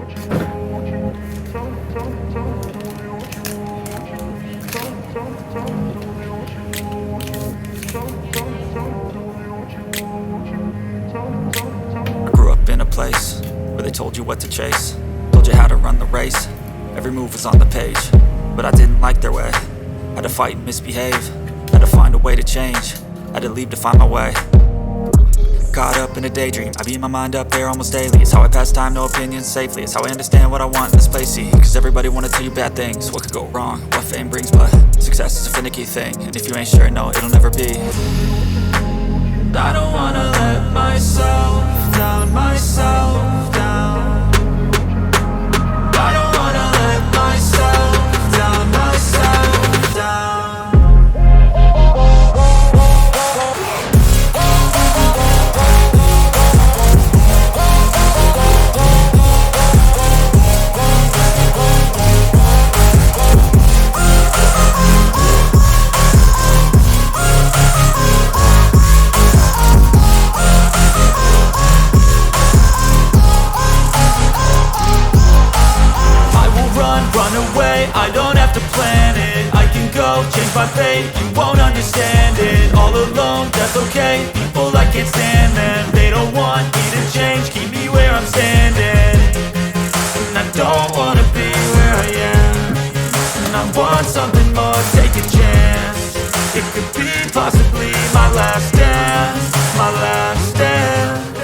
I grew up in a place where they told you what to chase, told you how to run the race. Every move was on the page, but I didn't like their way. Had to fight and misbehave, had to find a way to change, had to leave to find my way. Caught up in a daydream, I beat my mind up there almost daily. It's how I pass time, no opinions safely. It's how I understand what I want in this place, see. Cause everybody wanna tell you bad things, what could go wrong, what fame brings. But success is a finicky thing, and if you ain't sure, no, it'll never be. I don't wanna let myself down, myself down. I don't wanna let myself down, myself down. I don't have to plan it, I can go change my fate. You won't understand it, all alone, that's okay. People, I can't stand them, they don't want me to change. Keep me where I'm standing, and I don't wanna be where I am. And I want something more, take a chance. It could be possibly my last dance, my last dance.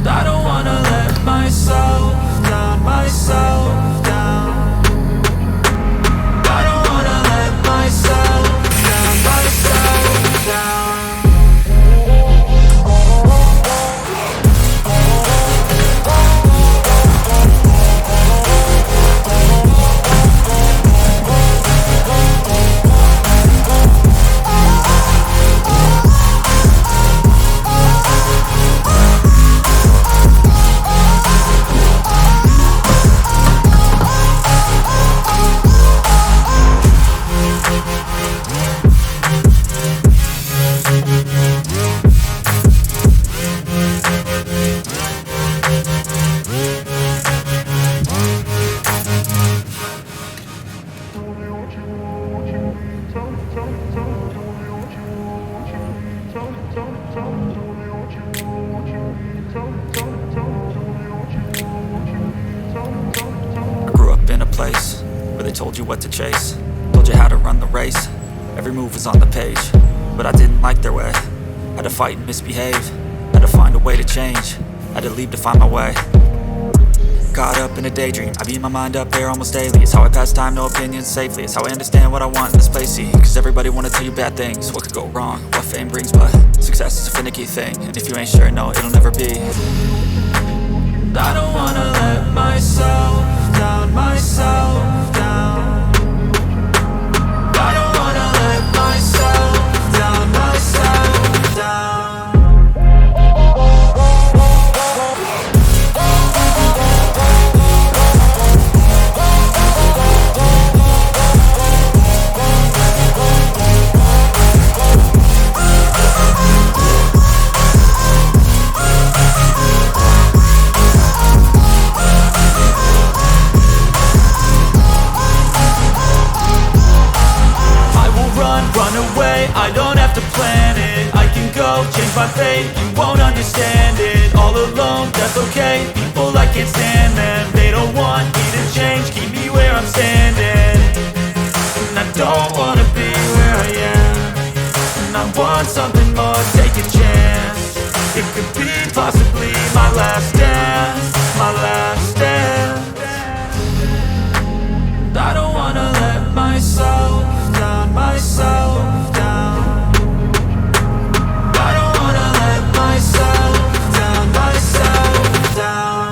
I don't wanna let myself down, myself down. I don't wanna let myself down, myself down. Place where they told you what to chase, told you how to run the race. Every move was on the page, but I didn't like their way. Had to fight and misbehave, had to find a way to change, had to leave to find my way. Caught up in a daydream, I beat my mind up there almost daily. It's how I pass time, no opinions safely. It's how I understand what I want in this place, see. Cause everybody wanna tell you bad things, what could go wrong, what fame brings. But success is a finicky thing, and if you ain't sure, no, it'll never be. I don't wanna let myself down, myself down. I don't wanna let myself down, myself down. I don't have to plan it, I can go change my fate. You won't understand it, all alone, that's okay. People, I can't stand them, they don't want me to change. Keep me where I'm standing, and I don't wanna be where I am. And I want something more, take a chance. It could be possibly my last dance, my last dance. I don't wanna let myself down, myself down. I don't wanna let myself down, myself down.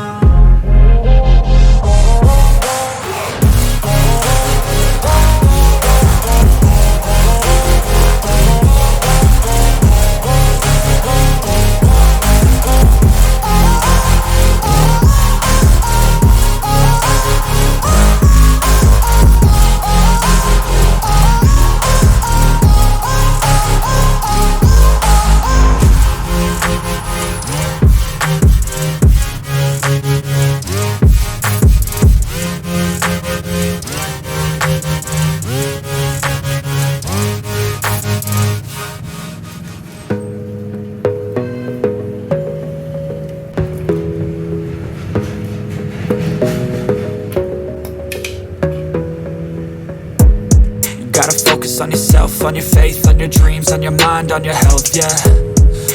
on your faith, on your dreams, on your mind, on your health, yeah.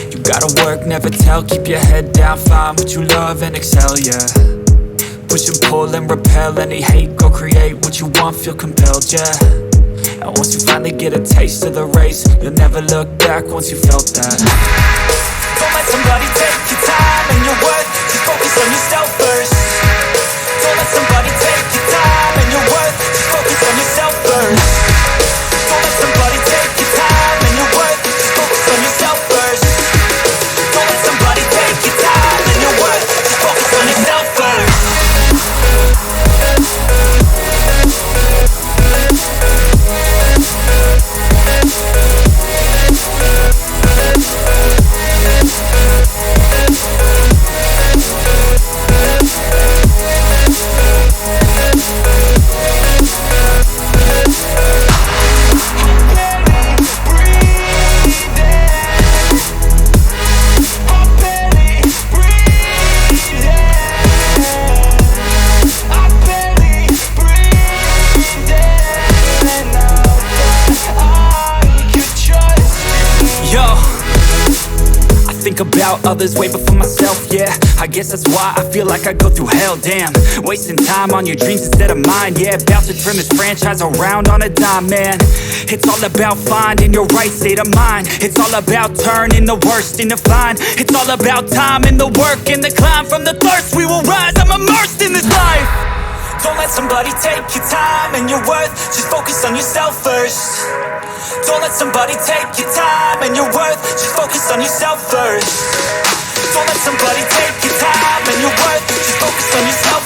You gotta work, never tell, keep your head down, find what you love and excel, yeah. Push and pull and repel any hate, go create what you want, feel compelled, yeah. And once you finally get a taste of the race, you'll never look back once you felt that. Don't let somebody take your time and your worth, just focus on yourself first. Don't let somebody take your time and your worth, just focus on yourself first. Don't let somebody take your time and your worth, just focus on yourself first. Don't let somebody take your time and your worth, just focus on yourself first. About others way before myself, yeah. I guess that's why I feel like I go through hell, damn. Wasting time on your dreams instead of mine, yeah. About to turn this franchise around on a dime, man. It's all about finding your right state of mind. It's all about turning the worst into fine. It's all about time and the work and the climb. From the thirst we will rise, I'm immersed in this life. Don't let somebody take your time and your worth, just focus on yourself first. Don't let somebody take your time and your worth, just focus on yourself first. Don't let somebody take your time and your worth, just focus on yourself